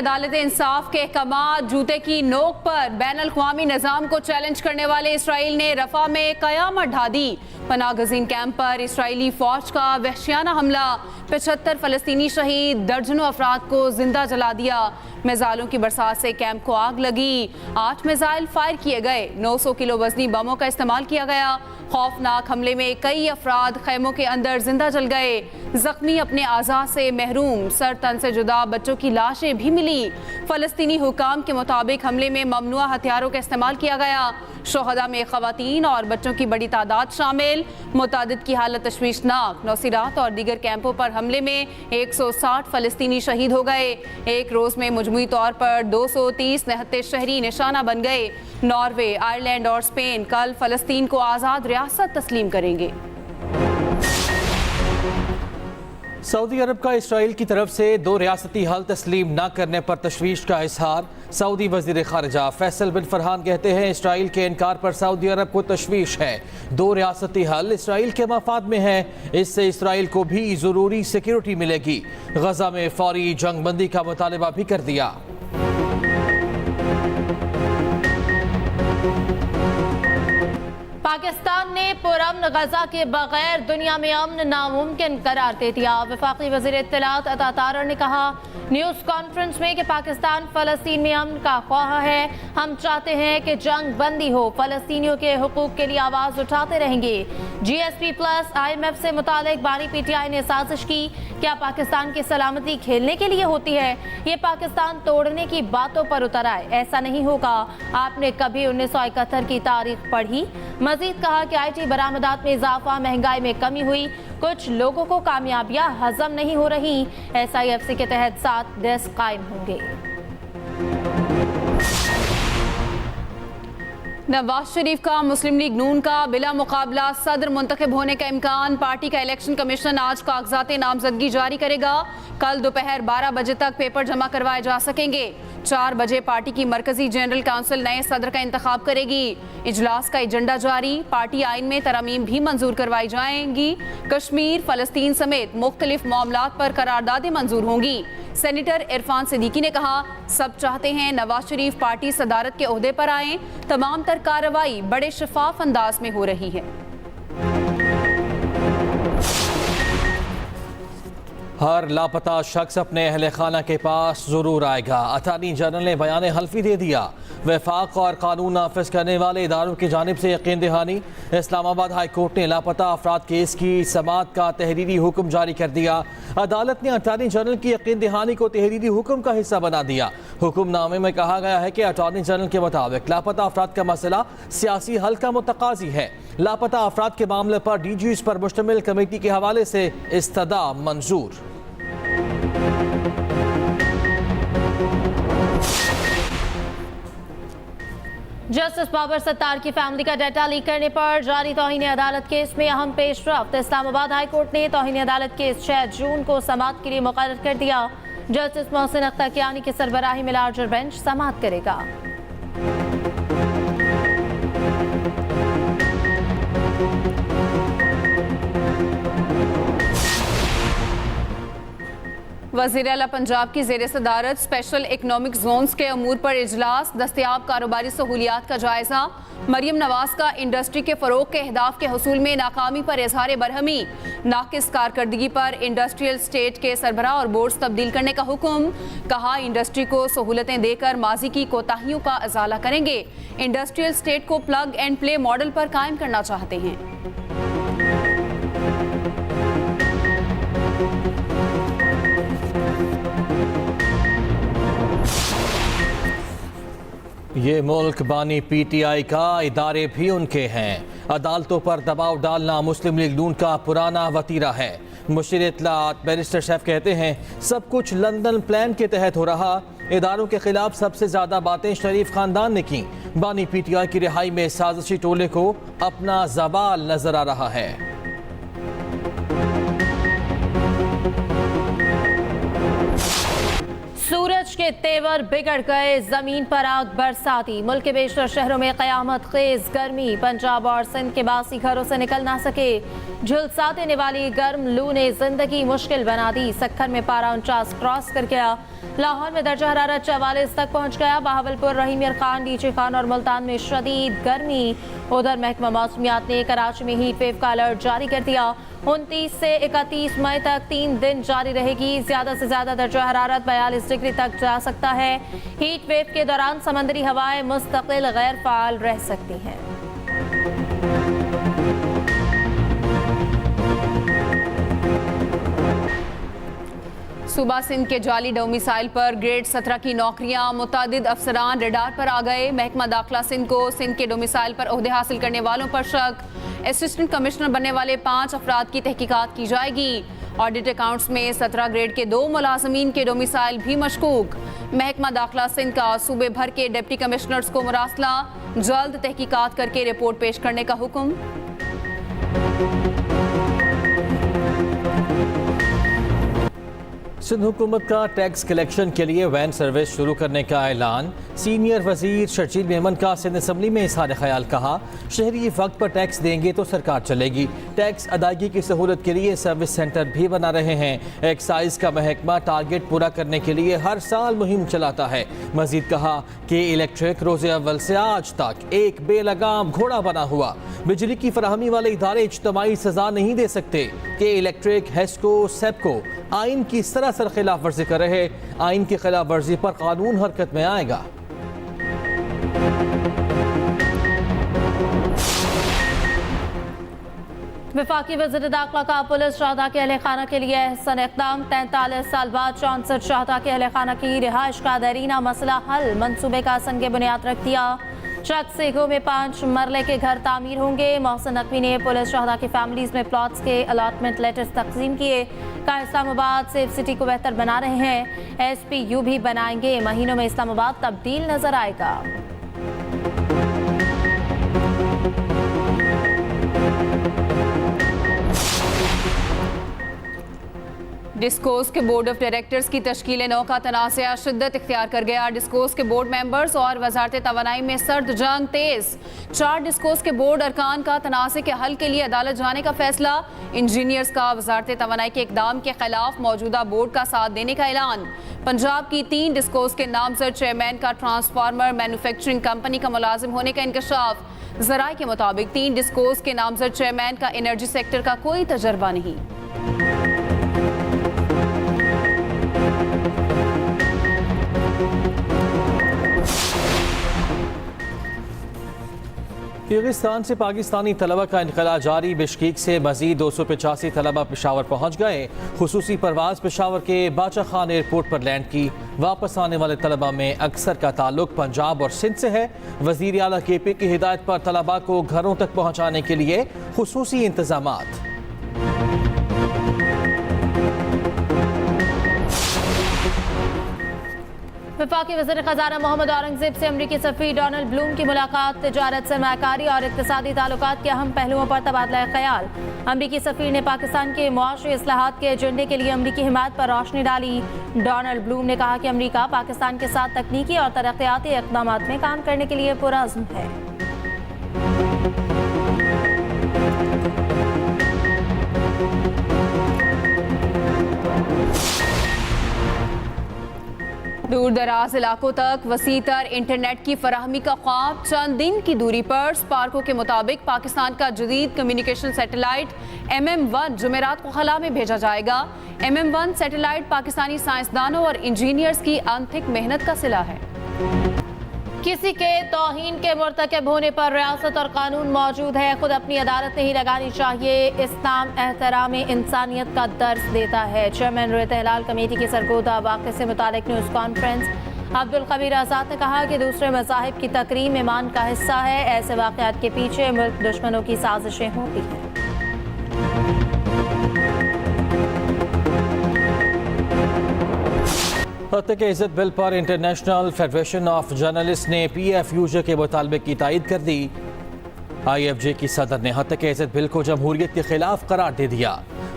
अदालत इंसाफ के अहकामात जूते की नोक पर बैनुल-अक़वामी निज़ाम को चैलेंज करने वाले इसराइल ने रफा में क़यामत ढा दी। पनागज़ीन कैंप पर इसराइली फ़ौज का वहशियाना हमला, 75 फ़लस्तीनी शहीद, दर्जनों अफराद को जिंदा जला दिया। मिसाइलों की बरसात से कैंप को आग लगी। 8 मिसाइल फायर किए गए। 900 किलो वजनी बमों का इस्तेमाल किया गया। खौफनाक हमले में कई अफराद खैमों के अंदर जिंदा जल गए। जख्मी अपने आज़ा से महरूम, सर तन से जुदा बच्चों की लाशें भी मिली। फ़लस्तीनी हुकाम के मुताबिक हमले में ममनुआ हथियारों का इस्तेमाल किया गया। शोहदा में ख़वातीन और बच्चों की बड़ी तादाद शामिल। मुतादिद की हालत तशवीशनाक। नौसिरात और दीगर कैंपों पर हमले में 160 फ़लस्तीनी शहीद हो गए। एक रोज़ में मजमूई तौर पर 230 निहत्ते शहरी निशाना बन गए। नॉर्वे, आयरलैंड और स्पेन कल फ़लस्तीन को आज़ाद रियासत तस्लीम करेंगे। सऊदी अरब का इसराइल की तरफ से 2 रियासती हल तस्लीम न करने पर तशवीश का इजहार। सऊदी वज़ीर ख़ारिजा फैसल बिन फरहान कहते हैं इसराइल के इनकार पर सऊदी अरब को तशवीश है। 2 रियासती हल इसराइल के मफाद में है। इससे इसराइल को भी ज़रूरी सिक्योरिटी मिलेगी। गजा में फौरी जंग बंदी का मुतालबा भी कर दिया। पाकिस्तान ने पुरअमन गजा के बगैर दुनिया में अमन नामुमकिन करार दे दिया। वफाकी वज़ीर इत्तलात अता तारर ने कहा न्यूज़ कॉन्फ्रेंस में कि पाकिस्तान फ़लस्तीन में अमन का ख्वाह है। हम चाहते हैं कि जंग बंदी हो। फ़लस्तीनियों के हुकूक के लिए आवाज़ उठाते रहेंगे। GSP प्लस IMF से मुतालिक बानी PTI ने साजिश की। क्या पाकिस्तान की सलामती खेलने के लिए होती है? ये पाकिस्तान तोड़ने की बातों पर उतर आए। ऐसा नहीं होगा। आपने कभी 1971 की तारीख पढ़ी? मजीद कहा कि IT बरामदात में इजाफा, महंगाई में कमी हुई। कुछ लोगों को कामयाबियां हजम नहीं हो रही। SIFC के तहत 7 डेस्क कायम होंगे। नवाज शरीफ का मुस्लिम लीग नून का बिला मुकाबला सदर मुंतखब होने का इम्कान। पार्टी का इलेक्शन कमीशन आज कागजात नामजदगी जारी करेगा। कल दोपहर 12 बजे तक पेपर जमा करवाए जा सकेंगे। 4 बजे पार्टी की मरकजी जनरल काउंसिल नए सदर का इंतखाब करेगी। इजलास का एजेंडा जारी। पार्टी आइन में तरमीम भी मंजूर करवाई जाएंगी। कश्मीर, फलस्तीन समेत मुख्तलिफ मामलात पर करारदादें मंजूर होंगी। सेनेटर इरफान सिद्दीकी ने कहा सब चाहते हैं नवाज शरीफ पार्टी सदारत के ओहदे पर आएं। तमाम तर कार्रवाई बड़े शफाफ अंदाज में हो रही है। हर लापता शख्स अपने अहल खाना के पास जरूर आएगा। अटॉर्नी जनरल ने बयान हल्फी दे दिया। वफाक और कानून नाफिज करने वाले इदारों की जानिब से यकीन दहानी। इस्लामाबाद हाई कोर्ट ने लापता अफराद केस की समाअत का तहरीरी हुक्म जारी कर दिया। अदालत ने अटॉर्नी जनरल की यकीन दहानी को तहरीरी हुक्म का हिस्सा बना दिया। हुक्मनामे में कहा गया है कि अटॉर्नी जनरल के मुताबिक लापता अफराद का मसला सियासी हल का मुतकाजी है। लापता अफराद के मामले पर DGs पर मुश्तमिल कमेटी के हवाले से इस्तदा मंजूर। जस्टिस बाबर सत्तार की फैमिली का डाटा लीक करने पर जारी तौहीन अदालत केस में अहम पेशरफ्त। इस्लामाबाद हाई कोर्ट ने तौहीन अदालत केस 6 जून को समाअत के लिए मुकर्रर कर दिया। जस्टिस मोहसिन अख्तर कियानी की सरबराही में लार्जर बेंच समाअत करेगा। वज़ीर आला पंजाब की ज़ेर सदारत स्पेशल इकनॉमिक जोन्स के अमूर पर इजलास। दस्तयाब कारोबारी सहूलियात का जायजा। मरियम नवाज का इंडस्ट्री के फ़रोग के अहदाफ के हसूल में नाकामी पर इजहार बरहमी। नाकिस कारकर्दगी पर इंडस्ट्रियल स्टेट के सरबराह और बोर्ड्स तब्दील करने का हुक्म। कहा इंडस्ट्री को सहूलतें देकर माजी की कोताहियों का अजाला करेंगे। इंडस्ट्रियल स्टेट को प्लग एंड प्ले मॉडल पर कायम करना चाहते हैं। ये मुल्क बानी PTI का, इदारे भी उनके हैं। अदालतों पर दबाव डालना मुस्लिम लीग नून का पुराना वतीरा है। मुशीर इत्तलात बैरिस्टर शैफ कहते हैं सब कुछ लंदन प्लान के तहत हो रहा। इदारों के खिलाफ सबसे ज्यादा बातें शरीफ खानदान ने की। बानी PTI की रिहाई में साजिशी टोले को अपना जवाल नजर आ रहा है। सूरज के तेवर बिगड़ गए, जमीन पर आग बरसाती। मुल्क के बेशतर शहरों में कयामत खेज गर्मी। पंजाब और सिंध के बासी घरों से निकल ना सके। झुलसा देने वाली गर्म लू ने जिंदगी मुश्किल बना दी। सक्खर में पारा 49 क्रॉस कर गया। लाहौर में दर्जा हरारत 44 तक पहुंच गया। बहावलपुर, रहीमियर खान, डीजे खान और मुल्तान में शदीद गर्मी। उधर महकमा मौसमियात ने कराची में हीट वेव का अलर्ट जारी कर दिया। 29 से 31 मई तक 3 दिन जारी रहेगी। ज्यादा से ज्यादा दर्जा हरारत 42 डिग्री तक जा सकता है। हीट वेव के दौरान समंदरी हवाएं मुस्तकिल गैर फाल रह सकती हैं। सूबा सिंध के जाली डोमिसाइल पर ग्रेड 17 की नौकरियां। मुतादिद अफसरान रडार पर आ गए। महकमा दाखिला सिंध को सिंध के डोमिसाइल पर ओहदे हासिल करने वालों पर शक। असिस्टेंट कमिश्नर बनने वाले 5 अफराद की तहकीकात की जाएगी। ऑडिट अकाउंट्स में 17 ग्रेड के 2 मुलाजमीन के डोमिसाइल भी मशकूक। महकमा दाखिला सिंध का सूबे भर के डिप्टी कमिश्नर्स को मुरासला। जल्द तहकीकात करके रिपोर्ट पेश करने का हुक्म। सिंध हुकूमत का टैक्स कलेक्शन के लिए वैन सर्विस शुरू करने का ऐलान। सीनियर वजीर शर्जील मेमन का सिंध असम्बली में इज़हार ख्याल। कहा, शहरी वक्त पर टैक्स देंगे तो सरकार चलेगी। टैक्स अदायगी की सहूलत के लिए सर्विस सेंटर भी बना रहे हैं। एक्साइज का महकमा टारगेट पूरा करने के लिए हर साल मुहिम चलाता है। मजीद कहा कि इलेक्ट्रिक रोज़े अव्वल से आज तक एक बेलगाम घोड़ा बना हुआ। बिजली की फराहमी वाले इदारे इज्तमाई सजा नहीं दे सकते कि इलेक्ट्रिक, हेस्को, सेपको आइन की सरासर खिलाफ वर्जी कर रहे। आइन की खिलाफ वर्जी पर कानून हरकत में आएगा। वफाकी वज़ीर दाखिला का पुलिस शहदा के अहले खाना के लिए एहसन इक़दाम। 43 साल बाद 64 शहदा के अहले खाना की रिहाइश का दरीना मसला हल। मनसूबे का संग बुनियाद रख दिया। चक सेगो में 5 मरले के घर तामीर होंगे। मोहसिन नकवी ने पुलिस शहदा की फैमिलीज में प्लॉट्स के अलॉटमेंट लेटर्स तकसीम किए। कहा, इस्लामाबाद सेफ सिटी को बेहतर बना रहे हैं। SPU भी बनाएंगे। महीनों में इस्लामाबाद तब्दील नजर आएगा। डिस्कोस के बोर्ड ऑफ डायरेक्टर्स की तश्कील नौ का तनाज़ा शिद्दत इख्तियार कर गया। डिस्कोस के बोर्ड मेंबर्स और वजारत तवानाई में सर्द जंग तेज। 4 डिस्कोस के बोर्ड अरकान का तनाज़े के हल के लिए अदालत जाने का फैसला। इंजीनियर्स का वजारत तवानाई के इकदाम के खिलाफ मौजूदा बोर्ड का साथ देने का ऐलान। पंजाब की 3 डिस्कोस के नामजद चेयरमैन का ट्रांसफार्मर मैन्युफैक्चरिंग कंपनी का मुलाजिम होने का इंकशाफ। ज़राए के मुताबिक 3 डिस्कोस के नामजद चेयरमैन का एनर्जी सेक्टर का कोई तजर्बा नहीं। किर्गिस्तान से पाकिस्तानी तलबा का इनकला जारी। बिश्केक से मजीद 285 तलबा पेशावर पहुँच गए। खुसूसी परवाज पेशावर के बाचा खान एयरपोर्ट पर लैंड की। वापस आने वाले तलबा में अक्सर का ताल्लुक पंजाब और सिंध से है। वजीर आला KP की हिदायत पर तलबा को घरों तक पहुँचाने के लिए खुसूसी इंतजामात। वफाकी वज़ीर ख़ज़ाना मोहम्मद औरंगज़ेब से अमरीकी सफ़ीर डोनाल्ड ब्लूम की मुलाकात। तिजारत, सरमायाकारी और इक़्तिसादी ताल्लुकात के अहम पहलुओं पर तबादला ख्याल। अमरीकी सफ़ीर ने पाकिस्तान के मुआशी इस्लाहात के एजेंडे के लिए अमरीकी हिमायत पर रोशनी डाली। डोनाल्ड ब्लूम ने कहा कि अमरीका पाकिस्तान के साथ तकनीकी और तरक्याती इक़दामात में काम करने के लिए पुरअज़्म है। दूर दराज इलाकों तक वसीतर इंटरनेट की फराहमी का ख्वाब। चंद दिन की दूरी पर स्पार्को के मुताबिक पाकिस्तान का जदीद कम्युनिकेशन सैटेलाइट MM1 जुमेरात को खला में भेजा जाएगा। MM1 सैटेलाइट पाकिस्तानी साइंसदानों और इंजीनियर्स की अनथिक मेहनत का सिला है। किसी के तौहीन के मुर्तकब होने पर रियासत और कानून मौजूद है। खुद अपनी अदालत नहीं लगानी चाहिए। इस्लाम एहतराम इंसानियत का दर्स देता है। चेयरमैन रुयत हिलाल कमेटी की सरगोदा वाक़े से मुतालिक न्यूज़ कॉन्फ्रेंस। अब्दुल कबीर आज़ाद ने कहा कि दूसरे मज़ाहिब की तकरीम ईमान का हिस्सा है। ऐसे वाक़यात के पीछे मुल्क दुश्मनों की साजिशें होती हैं। हत्या के इज्जत बिल पर इंटरनेशनल फेडरेशन ऑफ जर्नलिस्ट ने PFUJ के मुतालबे की तायद कर दी। IFJ की सदर ने हत्या के इज्जत बिल को जमहूरियत के खिलाफ करार दे दिया।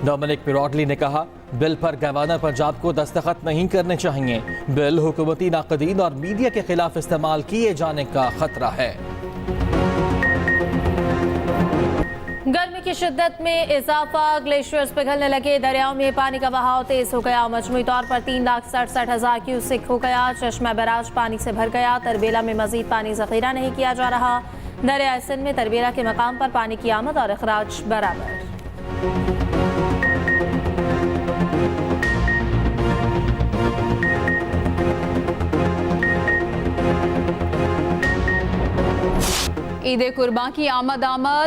डोमिनिक पिरोटली ने कहा, बिल पर गवर्नर पंजाब को दस्तखत नहीं करने चाहिए। बिल हुकूमती नाक़दीन और मीडिया के खिलाफ इस्तेमाल किए जाने का खतरा है। गर्मी की शिद्दत में इजाफा, ग्लेशियर्स पिघलने लगे, दरियाओं में पानी का बहाव तेज हो गया। मजमूई तौर पर 3,67,000 क्यूसेक हो गया। चश्मा बैराज पानी से भर गया। तरबेला में मजीद पानी जखीरा नहीं किया जा रहा। दरिया सिंध में तरबेला के मकाम पर पानी की आमद और अखराज बराबर। ईद कुर्बान की आमद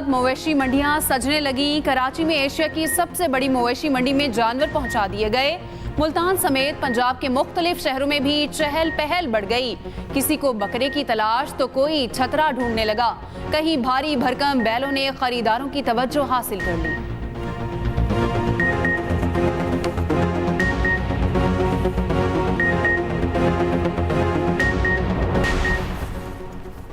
मवेशी मंडियां सजने लगी। कराची में एशिया की सबसे बड़ी मवेशी मंडी में जानवर पहुंचा दिए गए। मुल्तान समेत पंजाब के मुख्तलिफ शहरों में भी चहल पहल बढ़ गई। किसी को बकरे की तलाश तो कोई छतरा ढूंढने लगा। कहीं भारी भरकम बैलों ने खरीदारों की तवज्जो हासिल कर ली।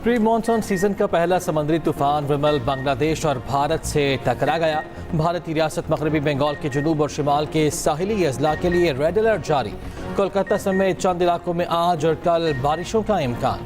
प्री मानसून सीजन का पहला समंदरी तूफान विमल बांग्लादेश और भारत से टकरा गया। भारतीय रियासत मगरबी बंगाल के जनूब और शिमाल के साहिली अजला के लिए रेड अलर्ट जारी। कोलकाता समेत चंद इलाकों में आज और कल बारिशों का इम्कान।